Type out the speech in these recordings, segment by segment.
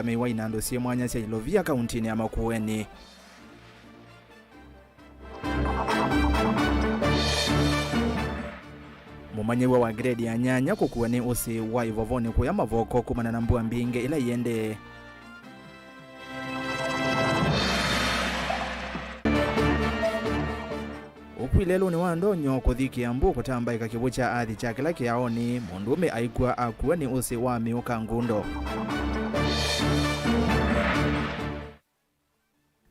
Miwa inando siye mwanya siya ilovia kauntini ya Makueni. Mumanyiwa wa grade ya nyanya kukuweni usi wa ivovoni kuya mavoko kumana na mbua mbinge ila yende. Ukwilelo ni wandonyo kuthiki ya mbu kutambaika kibucha adhi chake laki yaoni mundume aikua akuweni usi wa miuka ngundo.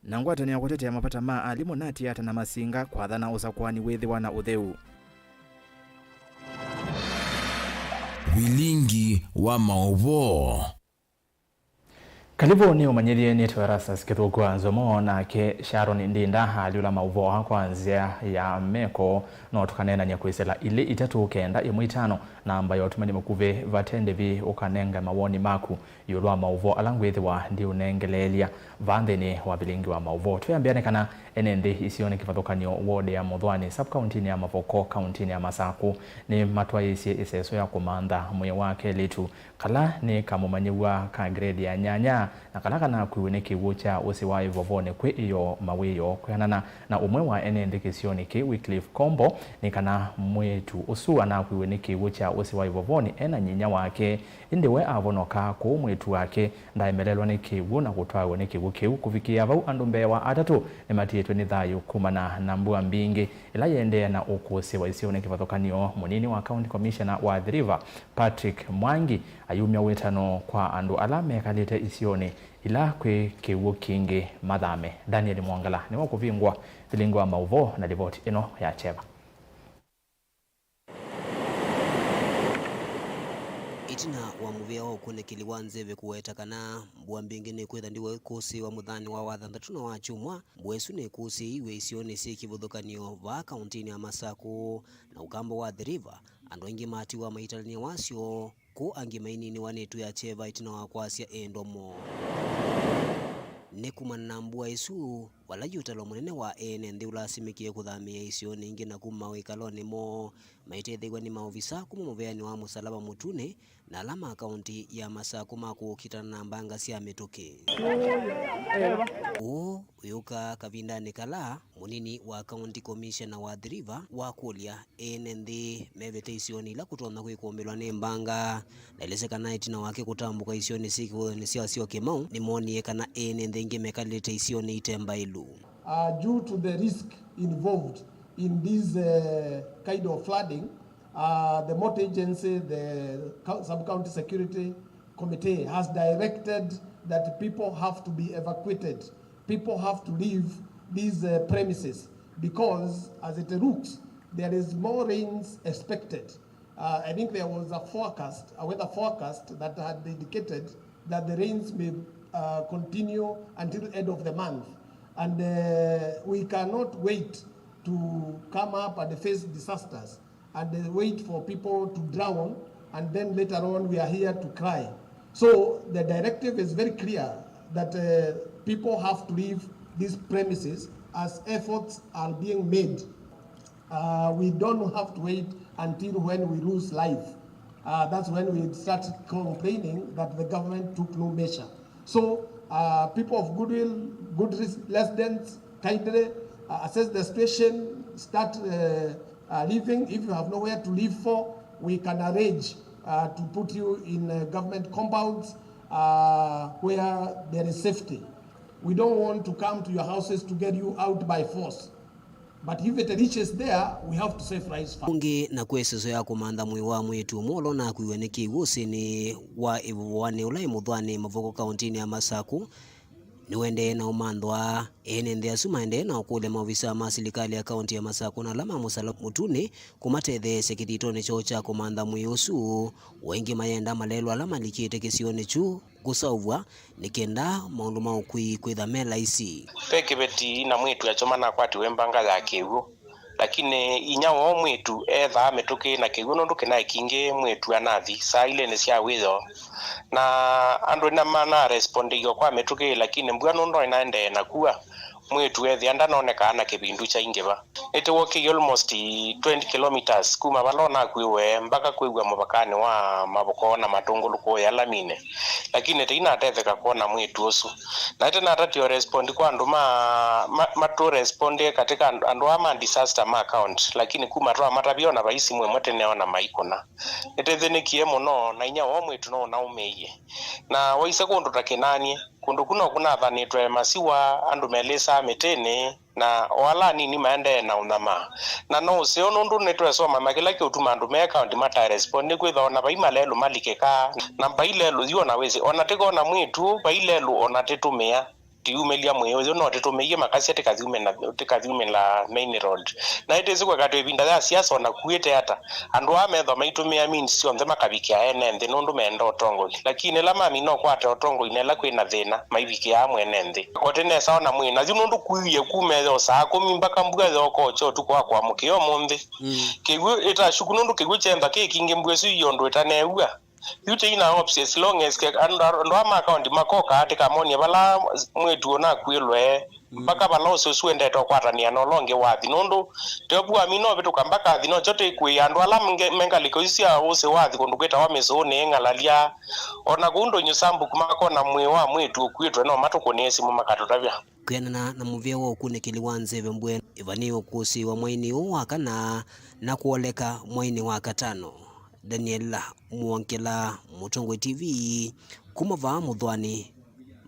Nangwata ni ya kutete ya mapata maa alimu nati yata na masinga kwa dhana usakwani wethi wana udheu. Wilingi wa maovo. Kalibu ni umanyithie ni twerasa sikithukua nzomo na ke Sharon Ndinda haliula mauvoa kwanzia ya meko no tukanena nyakwisela ili itatu kenda imwitano na ambayo tumani mkuve vatende vi ukanenga mawoni maku yulwa mauvo alangwethi wa ndi unengelelia vandheni wa bilingi wa mauvo tuyambiane kana enende isione kifathukanio wode ya Muthwani sub-countini ya Mavoko countini ya Masaku ni matwa isi iseso ya kumanda mwe wake litu kala ni kamumanyiwa ka grade ya nyanya na kalaka na kuiweneki wucha usi wa ivovone kwe iyo mawiyo kuyanana na umwe wa enende kisioni ki Wycliffe Kombo ni kana mwetu usua na kuiweneki wucha usi wa ivovone ena nyinya wake indiwe avonoka ku mwetu wake ndaimelelwa ni kiwu na kutwa weneki wukiwu kufikia vau andumbewa atatu ni matietu ni thayu kumana na mbua mbingi ila yende na ukusi wa isione kifathukanio munini wa County Commissioner wa The River Patrick Mwangi ayumya wetano kwa andu alame kalite isione ila kwe kiwu kingi mathame. Daniel Mwangala ni wakuvingwa vilingwa mauvo na ripoti ino ya Cheva. Itina wa muvia wa ukune kiliwanze vekuweta kana mbua mbingine kwetha ndiwe kusi wa muthani wa wathanthatu wa chumwa mbuesu ni kusi iwe isione si kivuthukanio va kauntini ya Masaku na ukambo wa The River andu aingi mati wa maitalania wasio ku angi mainini wanetu ya Cheva itina wa kwasia endomo nekumana mbua isu wala yutalo munene wa ene ndi ulasimikie kuthamia isione ingi na kuma wikalone mo maitethigwa ni maofisa kumuveani wa musalaba mutune na alama akaunti ya Masaku makukitana na mbanga sia mituki uyuka kavindani kala munini wa County Commissioner wa The River wa kulia ene ndi mevete isioni ila kutona kwikumbelwa ni mbanga na ilezekana itina wake kutambuka isioni siku ni sio Kimau ni moni kana ene ndi ingi mekalite isioni itemba ilu. Due to the risk involved in this kind of flooding, the Motor Agency, the Sub-County Security Committee has directed that people have to be evacuated. People have to leave these premises because as it looks, there is more rains expected. I think there was a weather forecast that had indicated that the rains may continue until the end of the month. And we cannot wait to come up and face disasters and wait for people to drown and then later on we are here to cry. So the directive is very clear that people have to leave these premises as efforts are being made. We don't have to wait until when we lose life. That's when we start complaining that the government took no measure. So people of goodwill, good residents, kindly assess the situation, start living. If you have nowhere to live for, we can arrange to put you in government compounds where there is safety. We don't want to come to your houses to get you out by force. But if it reaches there, we have to save rice. Ungi na kweseso ya kumanda mwiwa mwetu molo na kuiweneki wusi ni wa ivuwane ulai Muthwani Mavoko kauntini ya Masaku niwende na umandwa ene ndi asuma ende na ukule maofisa ma serikali ya kaunti ya Masaku na alama musalaba mutune kumathethe sekititone cho cha kumanda mwiusu wengi mayenda malelo alama likite kisione chu kusauvwa nikenda maundu maukwi kwithamela isi pekebeti na mwitu yachomana kwati wembanga ya kiwu lakini inyawo mwitu etha metuki na kiwu nduke na kinge mwitu anathi saa ile ni cia witho na andu na mana respondigo kwa metuki lakini mbwa ndo inaende na kuwa mwitu ethi anda noneka na kibindu cha ingeba ite walking almost 20 kilometers kuma balona kwiwe mpaka kwigwa mubakani wa maboko na matungulu ko ya lamine lakini tina atetheka kuona mwitu usu na ite natatio respond kwa andu matu respond katika andu ama disaster ma account lakini kuma twa matabiona baisi mwe mweteneona maikona ite thinikie muno na inya wa mwitu no na umeye na waise kundu takinanie kundu kuno kuna thanitwe masiwa andu melesa metene na wala nini maende na unama na no sio nundu netwe soma makila ke utuma andu me account mata respond kwithona baima lelo malikeka na bailelo yo na wezi onateko na mwitu bailelo onatetumia tiumelia mweyo no tetumeye makasi atikaziume la main road na ite zikwa katwe binda ya siasa na kuite hata andu ametho maitumia means sio nzema kabikia enende nundu mendo tongo lakini la mami no kwate otongo inela kwina thina maibikia amwe enende kotene sawa na mwina nundu kuiye kumezo saa kumi mpaka mbuga zoko cho tukwa kwa mukio monde kigwe ita shukunundu kigwe chemba kinge mbwe si yondo itaneua yute ina options long as ndo ama account makoka ati kamoni bala mwetu na kwilwe mpaka bala suende to kwatania no longe wathi nundu tebu amino bitu kambaka thino chote kwi andu ala mengaliko isia use wathi kundu kweta wa mezone ngalalia ona kundo nyusambu kumako na mwewa mwetu kwitwe no matukonesi mu makatotavya kuyana na muvya wa ukunekeli wa nzeve mbwe ivani ukusi wa mwaini wakana na kuoleka mwaini wa katano Daniela Mwankela Mutongwe TV kumava Muthwani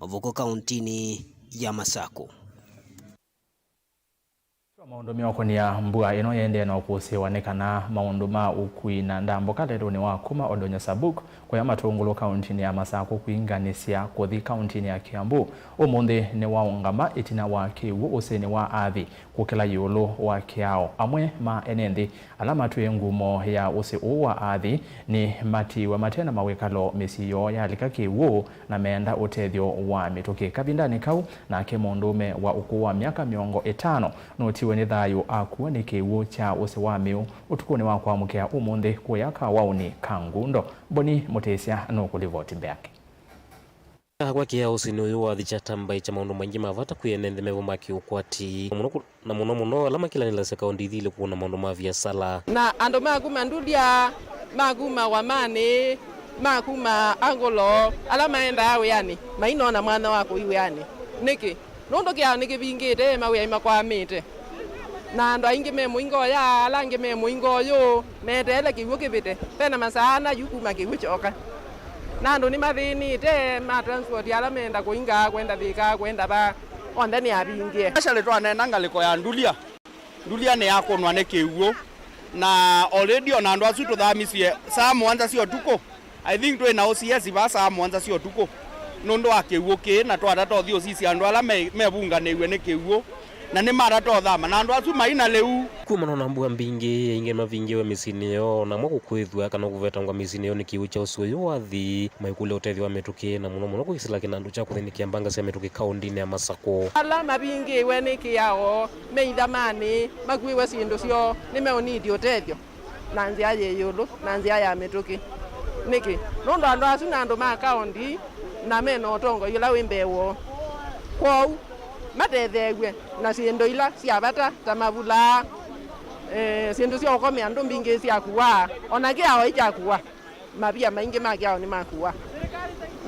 Mavoko kauntini ya Masako. Maundu miokonia mbua ino yende na ukusiwanekana maundu ma ukui na ndambo kalero ni wakuma Oldonyo Sabuk kwa matungulu kauntini ya Masako kuinganisya kuthi kauntini ya Kiambu umundi ni waungama itina wa kiwu useni wa athi kukila yulu wa kiao amwe ma enendi alama tuye ngumo ya usi uwa athi ni mati wa matena mawekalo misiyo ya lika kiwu na meenda utethyo wa mituki kabindani kau na kemundume wa ukuwa miaka miongo 5 notiwe ni thayu akuwa ni kiwu cha usi wa miu utukuni wa kwa mukea umundi kuyaka wauni kangundo boni mutesia no kulivoti mbeke kwa kia usini uyu wa thichatambai cha maundu maingi mavata kuyenende mevo maki ukwati na muno alama kila nila seka ondithile kuona maundu ma biasala na ando maguma ndulia maguma wamane maguma angolo alama enda yawe yani mainona mwana wako iwe yani niki nondo kia niki bingite mawe imakwamite na ando aingi memo ingo ya alange memo ingo yo metele kiwuke bite pena masana yukuma kiwuchoka nando ni mathini te ma transport yala menda kuinga kwenda thika kwenda ba onda ni abingie actually twanena ngaliko ya ndulia ne yakonwa ne kiuo na already ona andu acu tuthamicie saa mwanza cio tuko I think twe na OCS ba saa mwanza cio tuko nundu wa kiuo ki na twara tothio sisi andu ala mebunganeiwe ne kiuo na ni mara tothama na andu acu maina leu kuma na mbuga mbingi inge mavingiwe misini yo na mwako kwithwa kana kuvetangwa misini yo ni kiwu cha usuyo wathi maikule utethio wa metuki na muno kuisila kinandu cha kuthinikia mbanga cia metuki kaundini ya Masako ala mabingiwe ni kiao meithamani magwiwe sindu cio ni meonidi utethio na nzia yeyulu na nzia ya metuki niki nondo andu acu na andu ma kaundi na meno otongo ila wimbewo kwou matethegwe na sindu ila cia bata ta mabula sindu cia ukomea andu mbingi cia kuwa ona kiao ichakuwa mabia maingi ma kiao ni makuwa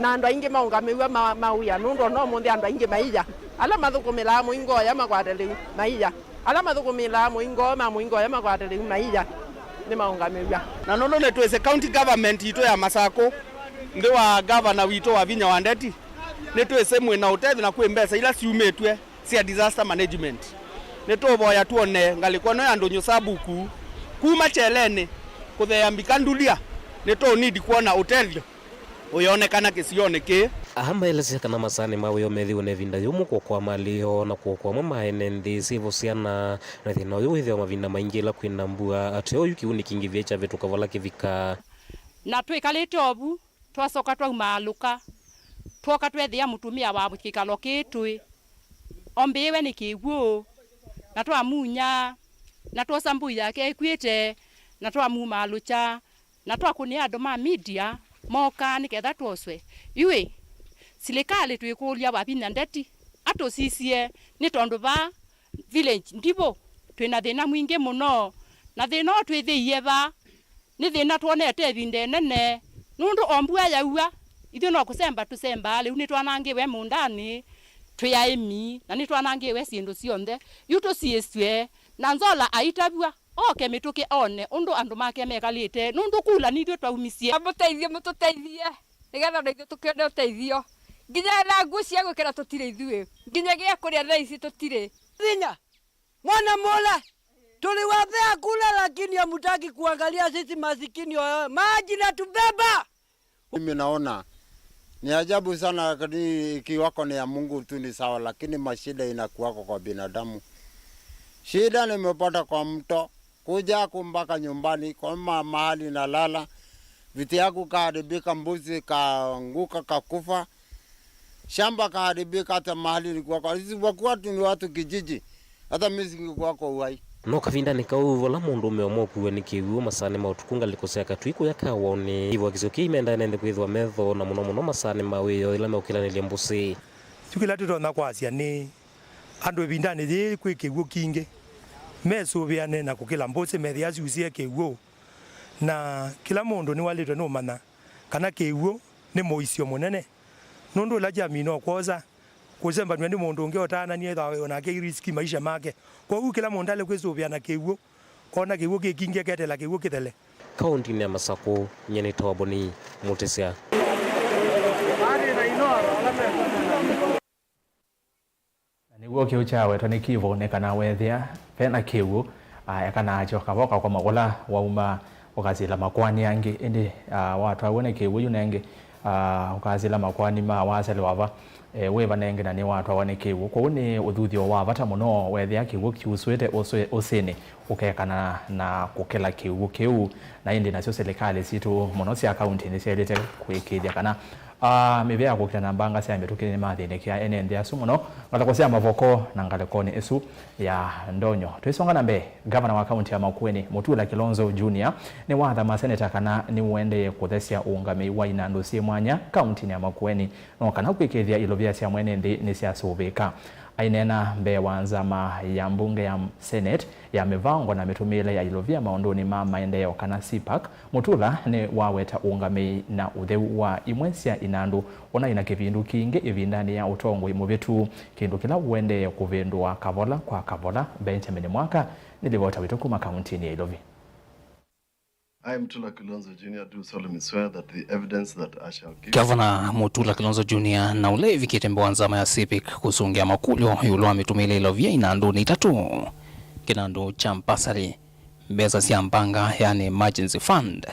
na andu aingi maungamiwa mauya nundu no mundi andu aingi maiya ala mathukumila muingo ya makwatele maiya ala mathukumila muingo ya makwatele maiya ni maungamiwa na nono ne twese county government ito ya Masako ndi wa governor wito wa Vinya Wandeti ne twese mwena utethi na kwembesa ila ciumetwe cia disaster management ne toboya tuone ngaliko no Oldonyo Sabuku kuma chelene kutheyambika ndulia ne to need kuona utethi uyonekana kisione ke ahamba elese kana masani mawe yo methi one vinda yumu kwa malio na kwa mama enendi sivo siana na thina yo hithio mavinda maingi la kwina mbua ateo yukiuni kingi vyecha vetu kavala kivika na twikalite obu twasoka twaumaluka twoka twethia mutumia wa bukikalo kitwi ombiwe ni kiguo na twamunya na twasambu yake kwite na twamumalucha na twakunia andu ma media moka niketha twoswe iwe silikali twikulia babina ndeti to sisie ni tondu ba village ndibo twina thina mwingi muno na thina twithiie ba ni thina twonete binde nene nundu ombua yaua ithu no kusemba tusemba riu ni twanangiwe mundani twiaimi na ni twanangiwe sindu cionthe yuto cieswe na nzola aitabua oke mituke one undu andu make mekalite nundu kula ni twaumisie mututeithie nigetha ndio tukione uteithio nginya na ngucia gukira tutire ithue nginya gia kuria thaisi tutire thinya mwana mola tuliwathea kula lakini hamutaki kuangalia sisi masikini maji na tubeba. Mimi naona ni ajabu sana ikiwako ni ya Mungu tu ni sawa, lakini mashida inakuwako kwa binadamu. Shida nimepata kwa mto kuja kumbaka nyumbani kwa mahali na lala viti yangu kaharibika, mbuzi kaanguka kakufa, shamba kaharibika, hata mahali nilikuwa kwa sisi wakuwa tu ni watu kijiji, hata mimi singekuwa kwa uhai. No kavinda nikauvola mundu umeomwa kuwe nikiwu masane mautukunga likosea katwiku yakawone hivyo kizoki imenda nende kwithwa metho na muno masane mawiyo ila meukila nilembusi tukila tutona kwasia ni andu bindane thi kwikiwu kinge mesubiane na kukila mbusi methia ciucie kiwu na kila mundu ni walitwe no mana kana kiwu ni muicio munene nundu la jamii no kwoza kusemba ni mundu ungeotana ni etha na ke riski maisha make kwa hiyo kila mundu ale kwesubiana kiwu kona kiwu kinge ketela kiwu kithele kaunti ya Masako nyene tawaboni mutesia niguo kiu chawe toni kivo nekana wethia pena kiwu yakana choka boka kwa magola wauma ukazila makwani yangi indi watu awone kiwu yunenge ukazila makwani ma wasele wava weba nenge na ni watu awane kiwu kwa ni uthuthio wa bata muno wethia kiwu kiuswete osene ukekana na kukela kiwu na indi nacio serikali situ muno cia county ni cielete kwikithia kana mibea kukita na mbanga cia mitukire mathine kia enende asu muno ngalakosia mavoko na ngalekoni esu ya ndonyo twisonga na mbe governor wa county ya Makueni Mutula Kilonzo Junior ni watha maseneta kana ni wende kuthesia ungami wa inandu cie mwanya county ya Makueni no kana kwikithia ilovia cia mwene ndi ni cia subika ainena mbe wanzama ya mbunge ya Senate ya mivango na mitumile ya ilovia maondoni ma maendeleo kana CPAC Mutula ni waweta ungami na utheu wa imwensia inandu ona ina kivindu kingi ivindani ya utongo imuvitu kindu kila uende kuvindua kavola kwa kavola Benjamin Mwaka nilivota wito kuma kaunti ni Ilovi. I am Mutula Kilonzo Junior, do solemnly swear that the evidence that I shall give. Governor Mutula Kilonzo Junior na ule vikitembo wanzama ya CPAC kusungia makulyo yulo ametumile ilovia inandu ni tatu kinandu cha mpasari mbeza cia mbanga yani emergency fund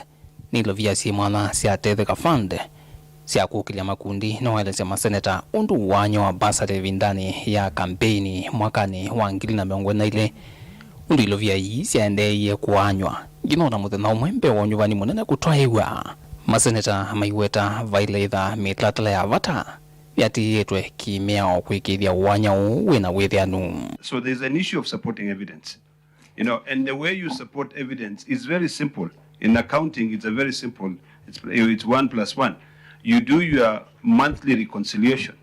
ni ilovia cia mwana cia tetheka fund cia kukilia makundi no elezea maseneta undu wanyo wa basari vindani ya kampeni mwakani wa 2024 undu ilovia hii ciaendeye kuanywa ginona muthenya umwe mbe wonyuvani munene kutwaiwa maseneta maiweta vaileitha mitlatala ya vata yatiyetwe kimeo kwikithia wanya wina withianu. So there's an issue of supporting evidence, you know, and the way you support evidence is very simple. In accounting, it's a very simple. It's 1 + 1. You do your monthly reconciliation,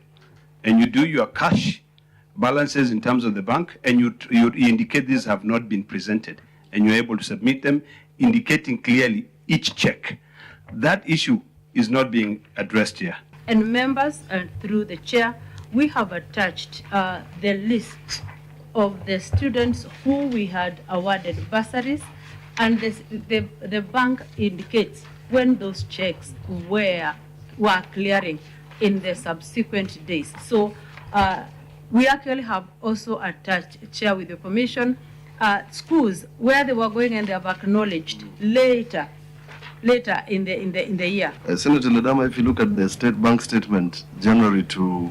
and you do your cash balances in terms of the bank, and you indicate these have not been presented, and you're able to submit them, indicating clearly each check. That issue is not being addressed here. And members, through the chair, we have attached the list of the students who we had awarded bursaries, and the bank indicates when those checks were clearing in the subsequent days. So we actually have also attached, Chair, with the permission, schools where they were going and they have acknowledged later in the year. Senator Ledama, if you look at the state bank statement, January to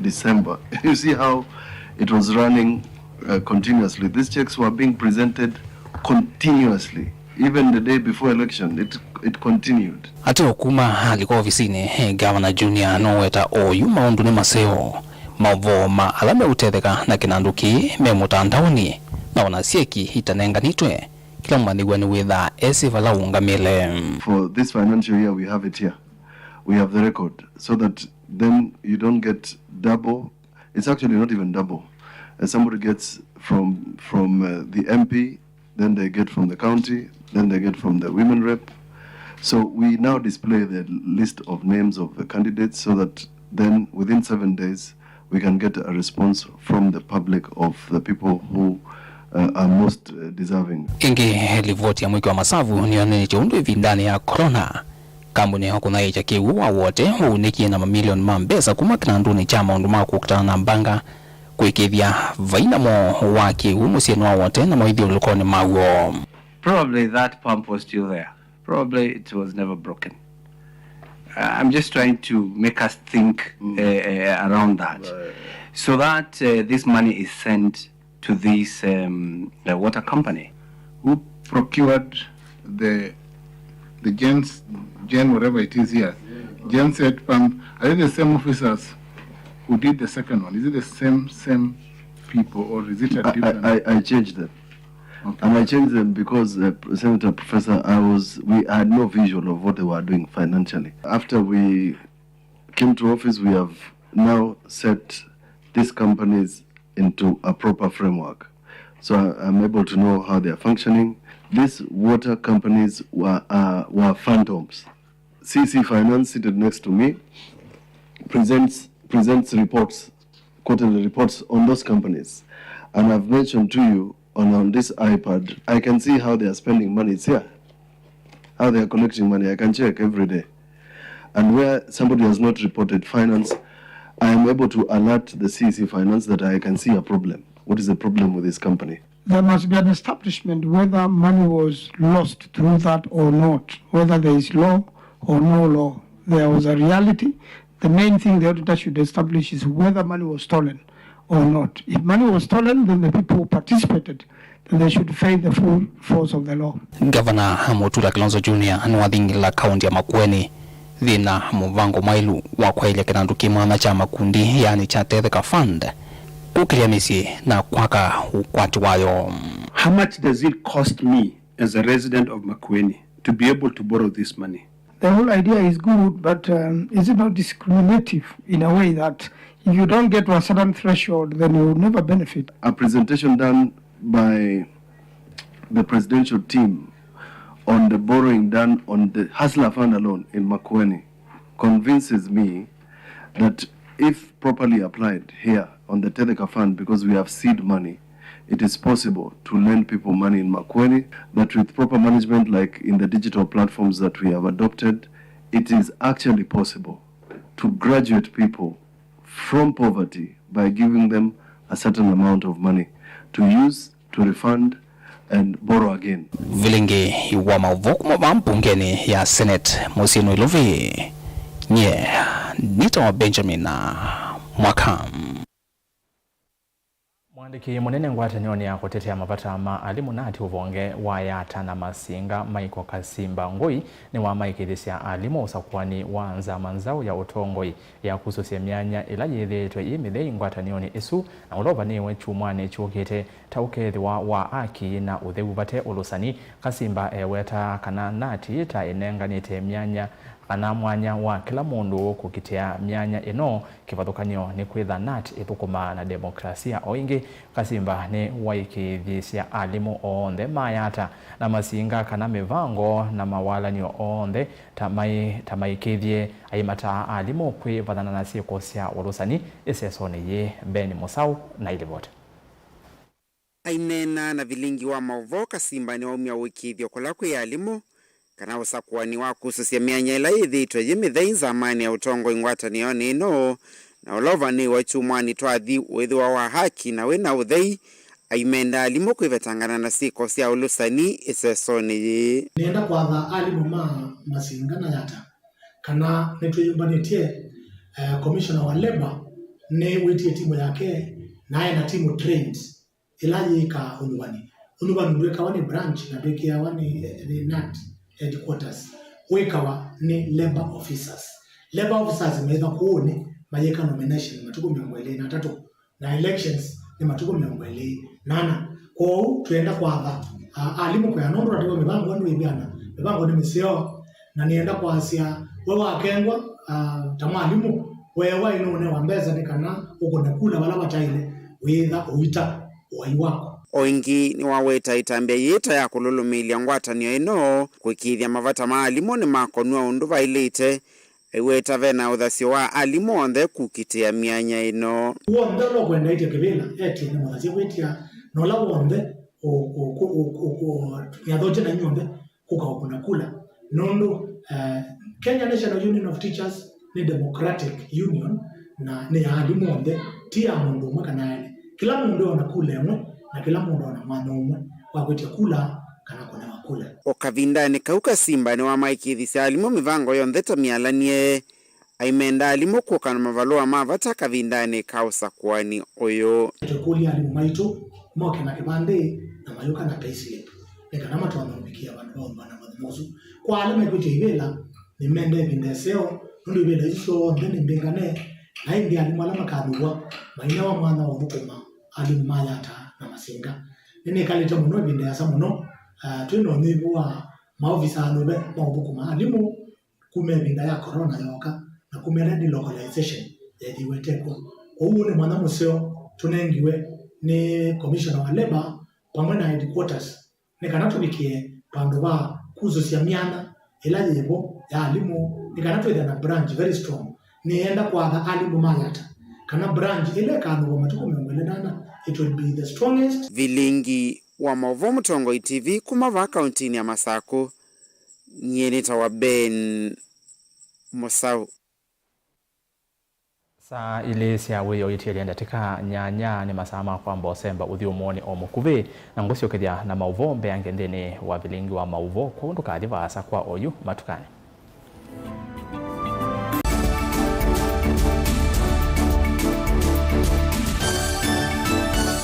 December, you see how it was running continuously. These checks were being presented continuously. Even the day before election, it continued. Ati okuma alikuwa ofisini Governor Junior noweta oyu maundu ni maseo mavoma alame utetheka na kinanduki me mutandaoni na onasieki itanenganitwe kila mwanigwa ni witha esivala ungamile. For this financial year, we have it here. We have the record so that then you don't get double. It's actually not even double. Somebody gets from the MP, then they get from the county, then they get from the women rep. So we now display the list of names of the candidates so that then within 7 days we can get a response from the public of the people who are most deserving. Ingi ripoti ya mwiki wa masavu nione chundu hivi ndani ya corona. Kampuni hakuna icha kiwa wote unikie na mamilioni mambesa kumakina nduni chama nduma kukutana na mbanga kuikithia vainamo waki umusienwa wote na maidhi ulukoni mawo. Probably that pump was still there. Probably it was never broken. I'm just trying to make us think around that. So that this money is sent to this the water company. Who procured the Gen whatever it is here, Gen set pump, are they the same officers who did the second one? Is it the same people or is it a different? I changed them. Okay. And I changed them because Senator Professor, we had no visual of what they were doing financially. After we came to office, we have now set these companies into a proper framework. So I'm able to know how they are functioning. These water companies were phantoms. CC Finance, seated next to me, presents reports, quarterly reports on those companies. And I've mentioned to you on this iPad, I can see how they are spending money. It's here. How they are collecting money. I can check every day. And where somebody has not reported finance, I am able to alert the CC Finance that I can see a problem. What is the problem with this company? There must be an establishment whether money was lost through that or not, whether there is law or no law. There was a reality. The main thing the auditor should establish is whether money was stolen or not. If money was stolen, then the people who participated, then they should face the full force of the law. Governor Mutula Kilonzo Jr. anuadhingila kaunti ya Makueni dhina muvango mailu wa kwaile kinandu kimwana cha makundi yani cha Tetheka Fund kukiria misi na kwaka ukwati wayo. How much does it cost me as a resident of Makueni to be able to borrow this money? The whole idea is good, but is it not discriminative in a way that if you don't get to a certain threshold, then you will never benefit? A presentation done by the presidential team on the borrowing done on the Hustler Fund alone in Makueni convinces me that if properly applied here on the Tetheka Fund, because we have seed money, it is possible to lend people money in Makueni, that with proper management like in the digital platforms that we have adopted, it is actually possible to graduate people from poverty by giving them a certain amount of money to use, to refund, and borrow again. Vilingi wa mauvoku mwampungeni ya Senate Musino Iluvi nye Nita wa Benjamin na Mwakam. Mwandiki munene ngwatanio ya kutetea mapata maalimu nati uvonge wayata na masinga Michael Kasimba Ngoi ni wa maikithisia alimu usakwani wanza manzao ya utongoi ya kususia myanya ila yithetwe imithei ngwatanio ni isu na uloba niwe chumwane chukite taukethwa wa aki na utheu ulusani. Kasimba eweta kana nati ta inenganite myanya kana mwanya wa kila mundu kukitia myanya ino kivathukanio ni kwitha nati ithukuma na demokrasia oingi. Kasimba ni waikithisia alimu onthe mayata na masinga kana mivango na mawalanio onthe tamaikithie aimata alimu kwivathana na sieko cia ulusani isesoni ye Ben Musau na ilivota. Ainena na vilingi wa mauvo Kasimba ni waumia wikithio kola kwi alimu kana usakwani wa kususia myanya ila yithitwe yimithei zamani ya utongo ingwatanio nino na ulova ni wachumwani twathi withwa wa haki na wina uthei aimenda alimu kwivetangana na siko cia ulusani isesoni yi. Nienda kwatha alimu masingana yata kana nituyumbanitie commissioner wa labor ne witie timu yake naye na timu trained ilaji ka unwani ndweka wani branch na beki ya wani NAT headquarters wekawa ni labor officers meza kuone mayeka nomination matuko 23 na elections ni matuko 28 kwa tuenda kwa alimu kwa nondo ratiko mibango ndio ibiana mibango ni misio na nienda kwa asia wewe akengwa tamwa alimu wewa ino ne wambeza ni kana uko nakula wala wataile witha uita wai wako oingi ni waweta itambia yita ya kululumilia ngwatanio ino kwikithia mavata ma alimu ni makonua undu vailite iweta vena uthasio wa alimu onthe kukitia mianya ino wonde lo kwenda ite kibila eti ni mwazi wetia no la wonde ya doje na nyonde kuka kula nondo Kenya National Union of Teachers ni Democratic Union na ni alimu onthe tia mundu makana kila mundu anakula emwe na kila mundu ana mwana umwe wa kwetia kula kana kona wakula okavindani kauka simba ni wa maikithisa alimu mivango yonthe ta mialanie aimenda alimu kuokana mavalua mavata kavindani kausa kwani oyo tukuli alimu maitu moke na kibande na mayuka na payslip eka nama tuwanombikia wandu na madhimosu kwa alime kwetia ibela ni mende vindeseo nundu ibela iso ndeni mbingane na hindi alimu alama kaduwa maina wa mwana wa mukuma alimu mayata na masinga nini kalita muno vindesa muno twino nibuwa maofisa anobe mabukuma alimu kume vinda ya corona yoka na kumera delocalization yediweteko uune mwana museo tunengiwe ni commissioner wa labor pamwe na headquarters ni kanatubikie pandu ba kuzusia miana ila yebo ya alimu ni kanatwida na branch very strong ni enda kwa alimu mayata kana branch ile kanu matukumengwele nana it will be the strongest vilingi wa Mauvoo Mutongoi TV kumava kauntini ya Masako nyeneta wa Ben Mosau saa ile cia wiyo itiria ndatika nyanya ni masama kwa mbosemba uthio muone omukuve na ngusio kithia na Mauvoo mbeange ndeni wa vilingi wa Mauvoo kundu kathi asa kwa oyu matukani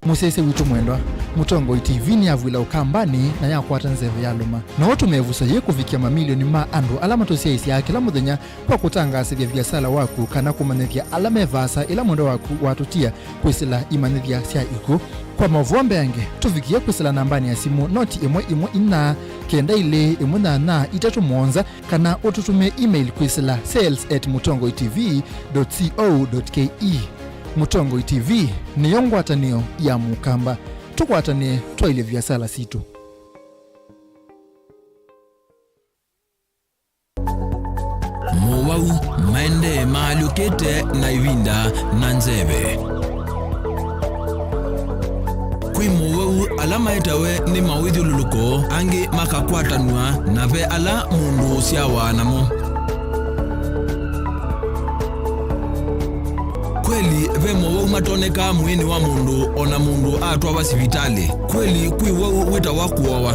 musese witu mwendwa Mutongoi TV ni avwila ukambani na yakwata nzeve ya luma na watu mevusa ye kuvikia mamilioni ma andu alama tosiaisi ya kila muthenya kwa kutangasithia biasala waku kana kumanithia alama evasa ila mwendo waku watutia kwisila imanithia sia iku kwa Mauvoo mbeange tuvikia kwisila nambani ya simu noti imwe ina kenda ile imwe na itatu monza kana ututume email kwisila sales@mutongoitv.co.ke Mutongoi TV ni yongwatanio ya mukamba tukwatanie twaile biasala situ Mowau maende maalukete na ivinda na nzeve kwi Mowau alama etawe ni mawidhi luluko angi makakwatanua na ve ala mundu siawa namo kweli ve Mowau matoneka mwini wa mundu ona mundu atwa basivitali kweli kwi wau wita wakuowa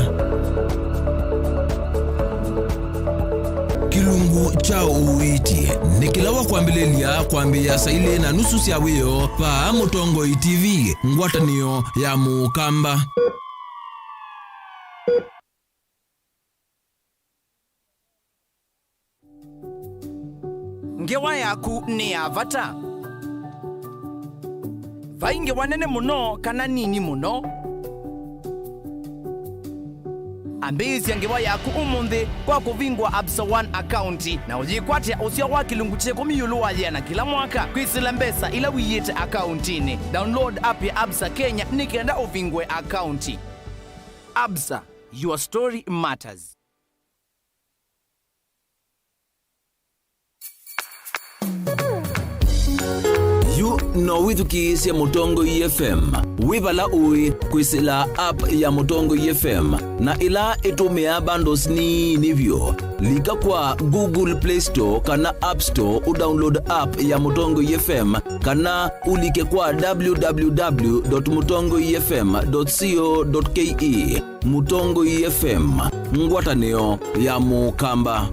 kilungu cha uiti nikilawa kuambilelia kuambia saile na nusu sia wiyo pa Mutongoi TV ngwatanio ya mukamba ngewa yaku ni avata vainge wanene muno kana nini muno ambizia ngewa yaku umunthi kwa kuvingwa Absa One account na ujikwatia usio wa kilungu cheko miyulu walyana kila mwaka kwisila mbesa ila wiyete accountini download app ya Absa Kenya nikenda uvingwe account Absa, your story matters. no withukisya Mutongoi FM wivala ui kwisila app ya Mutongoi FM na ila itumia bundles ni nivyo lika kwa Google Play Store kana App Store udownload app ya Mutongoi FM kana ulike kwa www.mutongoifm.co.ke Mutongoi FM ngwatanio ya mukamba.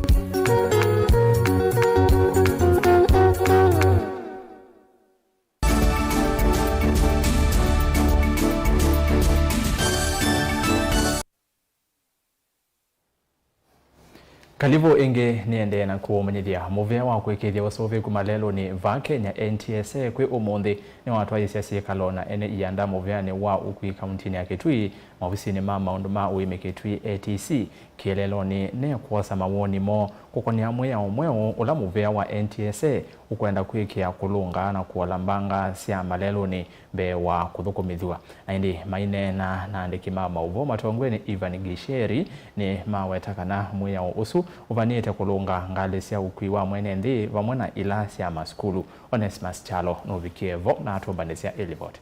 Kalivo inge niende na kuomanyithia muvea wa kwikithia wasovi kumalelo ni va Kenya NTSA kwi umuthi ni watwa isiasi kalona ene ianda muvea ni wa ukui kauntini ya Kitui maofisini ma maundu ma uime Kitui ATC kielelo ni ne kuosa mawoni mo kukonia mwea umweo ula muvea wa NTSA ukwenda kwikia kulunga na kuolambanga sia maleloni be wa kuthukumithwa na indi maine na naandiki ma mauvo matongweni Ivan Gisheri ni mawetakana mwiyao usu uvanite kulunga ngali sia ukwi wa mwene nthi vamwe na ila sia maskulu. Onesmus Chalo novikievo na atubanisia Elivot.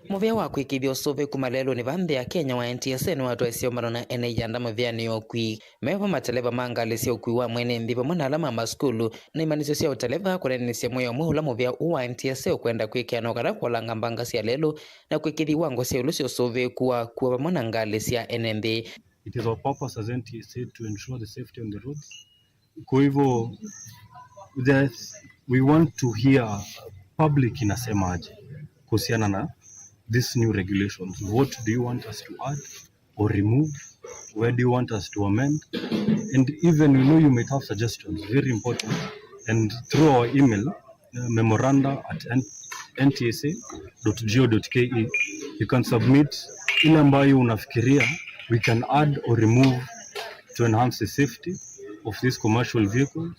Muvea wa kwikithia usuve kumalelo ni vambe ya Kenya wa NTSA ni watu esio marona ene yanda muvea ni okwi mevo mateleva mangali sio okwi wa mwene mbiva mwana alama maskulu na imanisio sia uteleva kureni sia mweyo muhula muvea uwa NTSA kwenda kwikia nokara kwa langa mbanga sia lelo na kwikithia wango sia ulusi usuve kuwa mwana ngali sia NMB. It is our purpose as NTSA to ensure the safety on the roads. Kwa hivyo we want to hear public inasemaje kuhusiana na these new regulations. What do you want us to add or remove? Where do you want us to amend? And even you might have suggestions, very important. And through our email, memoranda@ntsa.go.ke, you can submit ile ambayo unafikiria we can add or remove to enhance the safety of these commercial vehicles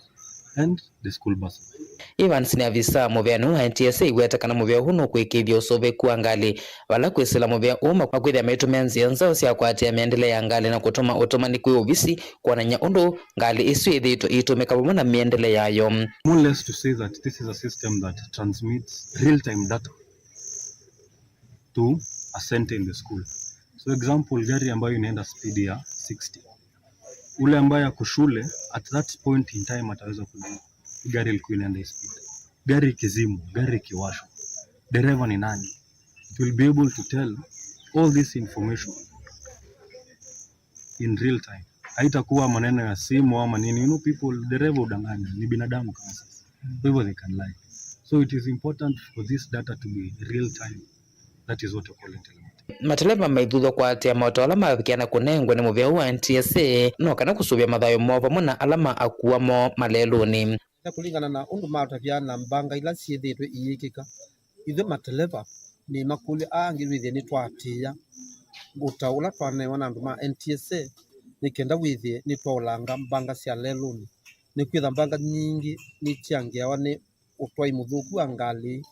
and the school buses. Evans ni avisa muvea wa NTSA wetakana muvea huno kwikithia usuve kuwa ngali wala kwisila muvea uma kwa kwithia metumia nzia nzao sia kwatia miendele ya ngali na kutuma utumani kwi obisi kuonanya undu ngali isu ithitwe itumika vamwe na miendele yayo. More or less to say that this is a system that transmits real-time data to a center in the school. So example, gari ambayo inaenda speed ya 60. Ule ambaye ako shule at that point in time ataweza kujua gari ilikuwa inaenda speed. Gari kizimu, gari kiwasho. Dereva ni nani? It will be able to tell all this information in real time. Haitakuwa maneno ya simu ama nini. You know people, dereva udanganya, ni binadamu kama sisi. Kwa hivyo they can lie. So it is important for this data to be real time. That is what we call it. Mateleva maithutho kwa atia moto alama avikiana kunengwe ni muvea wa NTSA no kana kusubia mathayo mova muna alama akuamo maleloni. Kulingana na undu mataviana mbanga ila ciithitwe iikika ithe mateleva ni makuli angirithie ni twatia guta ula twanewa na andu ma NTSA ni kenda withie ni twaulanga mbanga cia leloni ni kwitha mbanga nyingi ni chiangiawa ni utwai muthuku angali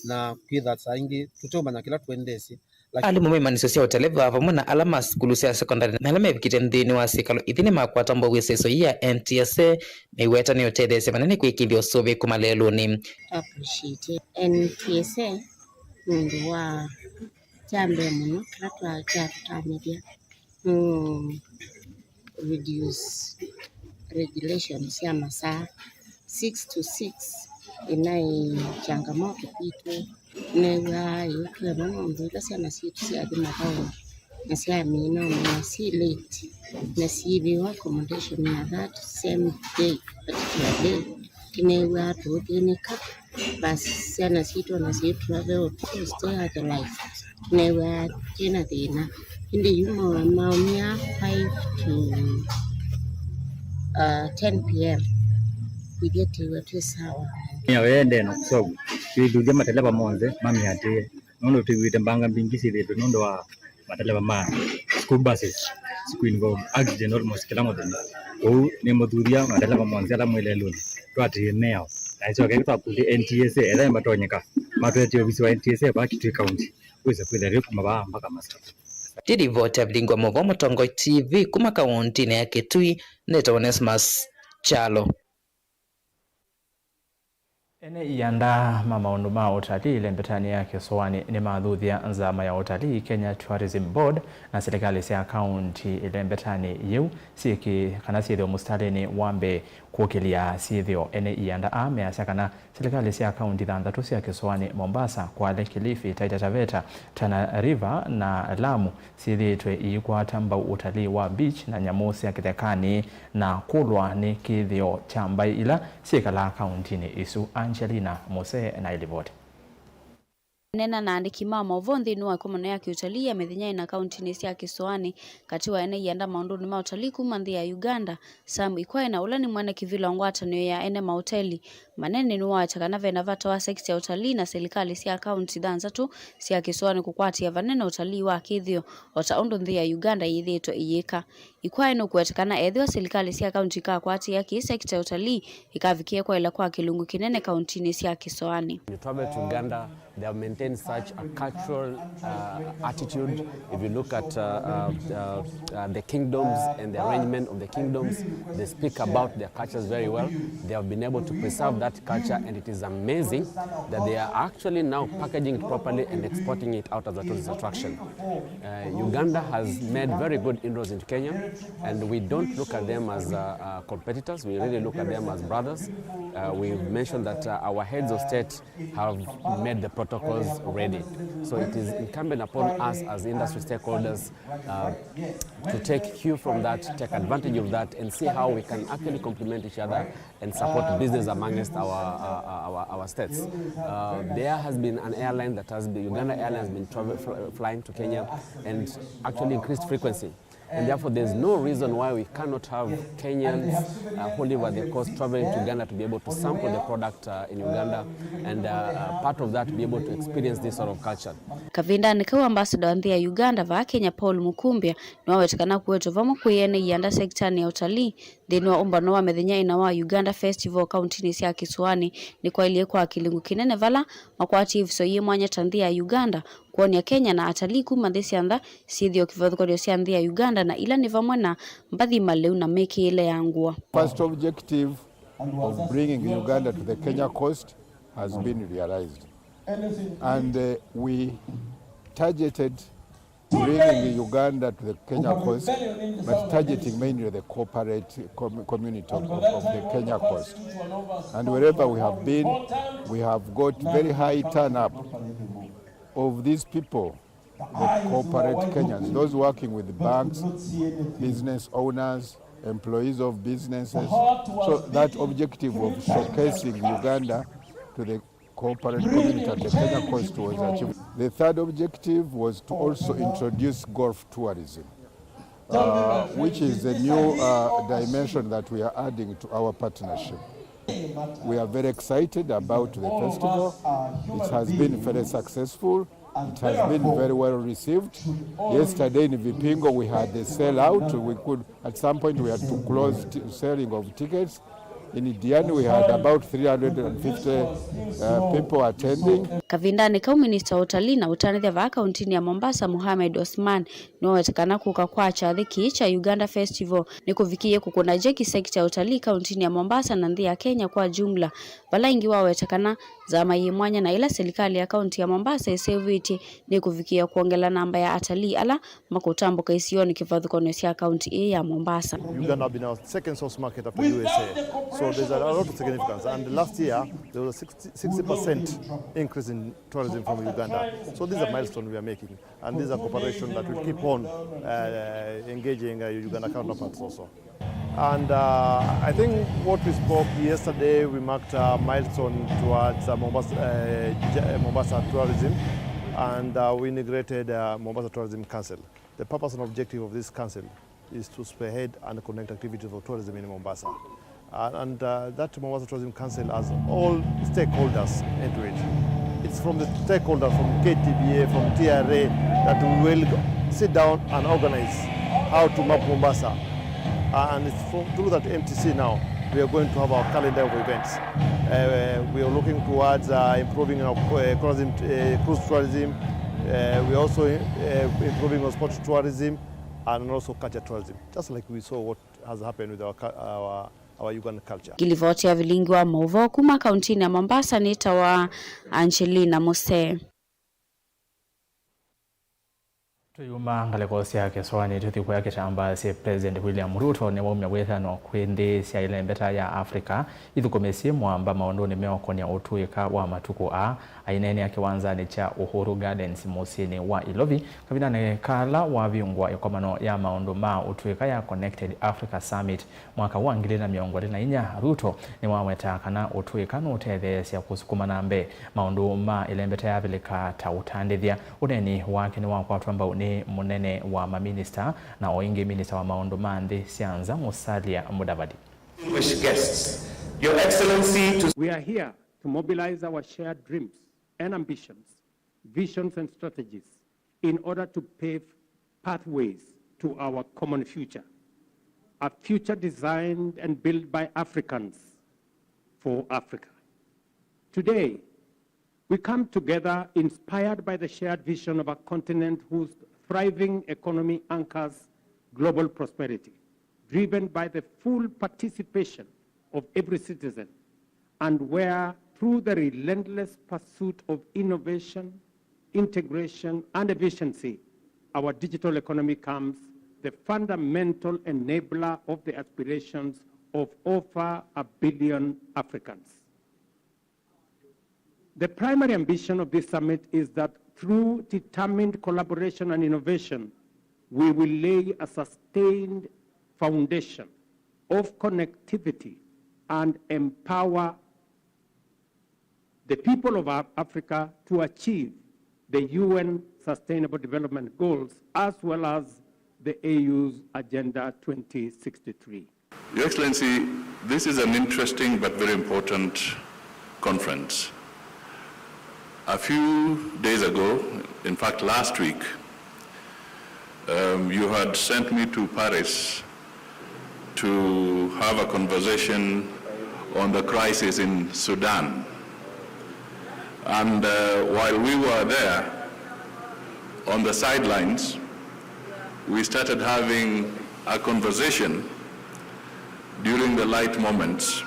na kwitha saingi tutomanya kila twendesi. Ali mumimanisio sia uteleva vamwe na alama skulu sia secondary na alama evikite nthini wa sikalo ithini makwata mbogo iseso ya NTSA miweta ni utethesya manene kwikithia usuvi kumaleloni. Appreciate NTSA mundu wa jambe muno kila twatutamiria reduce regulations ya masaa 6 to 6 inai changamoto pitu nega yote nondo ila sana situ sia adima kao na sia mina na si late na si biwa accommodation na that same day particular day kinega to kinika basi sana situ na situ travel to stay at the life kinega tena tena indi yuma maumia 5 to 10 p.m. Igeti wetu sawa ya wende no so kidudia mateleva monze mami atie nondo tuwite mbanga mbingi sithetu nondo wa mateleva ma school buses siku involve accident almost kila mothenya o ni muthuria mateleva monze ala mweleloni twatie neo na iso ke twakundi NTSA ela matonyeka matwete ofisi wa NTSA ba Kitui County uweze kwenda kumaba mpaka master Didi vote abdingwa movo Mutongo TV kuma kaunti ya Kitui neta Onesmus Chalo. Ene ianda maundu ma utalii lembetani ya Kiswani ni maadhuthia nzama ya utalii Kenya Tourism Board na serikali sia kaunti lembetani yu siki kana sithio mustalini wambe kuokilia sithio ene ianda ameasya kana serikali sia kaunti thanthatu sia Kiswani Mombasa, Kwale, Kilifi, Taita Taveta, Tana River na Lamu sithitwe ikwata mbau utalii wa beach na nyamu sia kithekani na kulwa ni kithio cha mbai ila sikala kaunti ni isu. Angelina Mose na Elivot. Nena na andiki mama uvondi nuwa kumana ya kiutalii ya medhinyai na kaunti nisi ya Kiswani katiwa ene yanda maunduni mautalii kumanthi ya Uganda Sam Ikwae na ulani mwane kivila ongwata niyo ya ene mauteli manene ni watakana vena vata wa sekta ya utalii na serikali cia kaunti thanzatu cia kisiwani kukwatia vanene utalii wa kithio otaundu nthi ya Uganda yithitwo iyika ikwae no kwetekana ethio serikali cia kaunti ka kwatia ki sekta ya utalii ikavikie kwa ila kwa kilungu kinene kauntini cia kisiwani. You travel to Uganda, they have maintained such a cultural attitude. If you look at the kingdoms and the arrangement of the kingdoms, they speak about their cultures very well. They have been able to preserve that culture, and it is amazing that they are actually now packaging it properly and exporting it out as a tourist attraction. Uganda has made very good inroads into Kenya, and we don't look at them as competitors. We really look at them as brothers. We've mentioned that our heads of state have made the protocols ready. So it is incumbent upon us as industry stakeholders to take cue from that, take advantage of that, and see how we can actually complement each other and support business amongst our states. There has been an airline that has been, Uganda Airlines has been flying to Kenya and actually increased frequency. And therefore, there's no reason why we cannot have Kenyans who live at the coast traveling to Uganda to be able to sample the product in Uganda and part of that be able to experience this sort of culture. Kavinda ni kwa ambassador nthi ya Uganda va Kenya Paul Mukumbia ni wawetekana kwetu vamo kuyene ianda sektani ya utalii thini wa umbano wa methenya ina wa Uganda Festival kauntini cia Kisiwani ni kwa ilie kwa kilungu kinene vala makwati iviso ye mwanya tanthi ya Uganda kuonia Kenya na atalii kuma nthi cia ntha sithio kivathukorio cia nthi ya Uganda na ila ni vamwe na mbathi maleu na meki ile ya ngua. First objective of bringing Uganda to the Kenya coast has been realized, and we targeted bringing Uganda to the Kenya coast, but targeting mainly the corporate community of the Kenya coast. And wherever we have been, we have got very high turn-up of these people, the corporate Kenyans, those working with banks, business owners, employees of businesses. So that objective of showcasing Uganda to the corporate community at the Kenya coast was achieved. The third objective was to also introduce golf tourism, which is a new dimension that we are adding to our partnership. We are very excited about the festival. It has been very successful. It has been very well received. Yesterday in Vipingo we had a sellout. We could, at some point we had to close selling of tickets. In Diani we had about 350 people attending. Kavinda ni kau minister utalii na utanithia va kauntini ya Mombasa Mohamed Osman ni wawetekana kuka kwa chathiki cha Uganda Festival ni kuvikie kukuna jeki sekta ya utalii kauntini ya Mombasa na nthi ya Kenya kwa jumla. Vala ingi wawetekana zama yimwanya na ila serikali ya kaunti ya Mombasa iseviti ni kuvikia kuongela namba ya atalii ala makutambuka isioni kivathukono cia kaunti ya Mombasa. Uganda have been our second source market after USA. So there's a lot of significance. And last year there was a 60% increase in tourism from Uganda. So this is a milestone we are making. And this is a cooperation that will keep on engaging Uganda counterparts also. And I think what we spoke yesterday, we marked a milestone towards Mombasa tourism, and we integrated Mombasa Tourism Council. The purpose and objective of this council is to spearhead and connect activities of tourism in Mombasa. And that Mombasa Tourism Council has all stakeholders into it. It's from the stakeholders, from KTBA, from TRA, that we will sit down and organize how to map Mombasa. And it's through that MTC now, we are going to have our calendar of events. We are looking towards improving our cruise tourism. We are also improving our sports tourism and also culture tourism, just like we saw what has happened with our Ugandan culture. Gilivoti ya vilingi wa Movo kuma kauntini ya Mombasa ni tawa Angelina Mose. Tuyuma ngalekosi yake swani tuthikwa yake chamba si President William Ruto ne waumya wethano kwende cia ile mbeta ya Africa ithukomesie mwamba maondo ni meokonia utuika wa matuko ainene yake wanzani cha Uhuru Gardens musini wa Ilovi kabina ne kala wa viungwa ikomano ya maondo ma utuika ya Connected Africa Summit mwaka wa 2024 Ruto ni wamweta kana utuika no tethesia kusukuma nambe maondo ma ile mbeta ya vilika ta utandithia uneni wake ni wakwa twamba ni munene wa maminista na oingi minister wa maondo mande sianza Musalia Mudavadi. Distinguished guests, Your Excellency, we are here to mobilize our shared dreams and ambitions, visions and strategies in order to pave pathways to our common future, a future designed and built by Africans for Africa. Today, we come together inspired by the shared vision of a continent whose thriving economy anchors global prosperity, driven by the full participation of every citizen, and where, through the relentless pursuit of innovation, integration, and efficiency, our digital economy becomes the fundamental enabler of the aspirations of over 1 billion Africans. The primary ambition of this summit is that through determined collaboration and innovation, we will lay a sustained foundation of connectivity and empower the people of Africa to achieve the UN Sustainable Development Goals as well as the AU's Agenda 2063. Your Excellency, this is an interesting but very important conference. A few days ago, in fact last week, you had sent me to Paris to have a conversation on the crisis in Sudan. And while we were there on the sidelines, we started having a conversation during the light moments,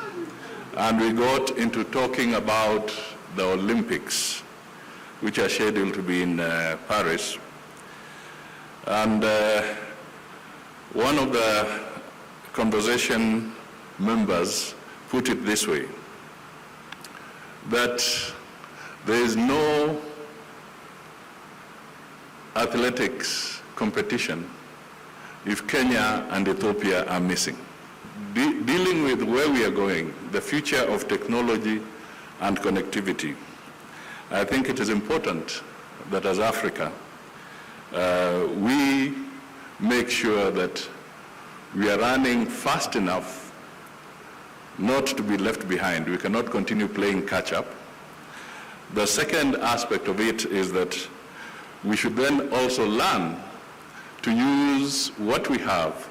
and we got into talking about the Olympics, which are scheduled to be in Paris. And one of the conversation members put it this way, that there is no athletics competition if Kenya and Ethiopia are missing. Dealing with where we are going, the future of technology and connectivity, I think it is important that as Africa, we make sure that we are running fast enough not to be left behind. We cannot continue playing catch up. The second aspect of it is that we should then also learn to use what we have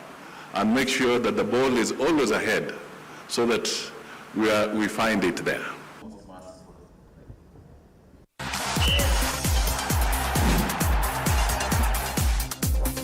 and make sure that the ball is always ahead so that we find it there.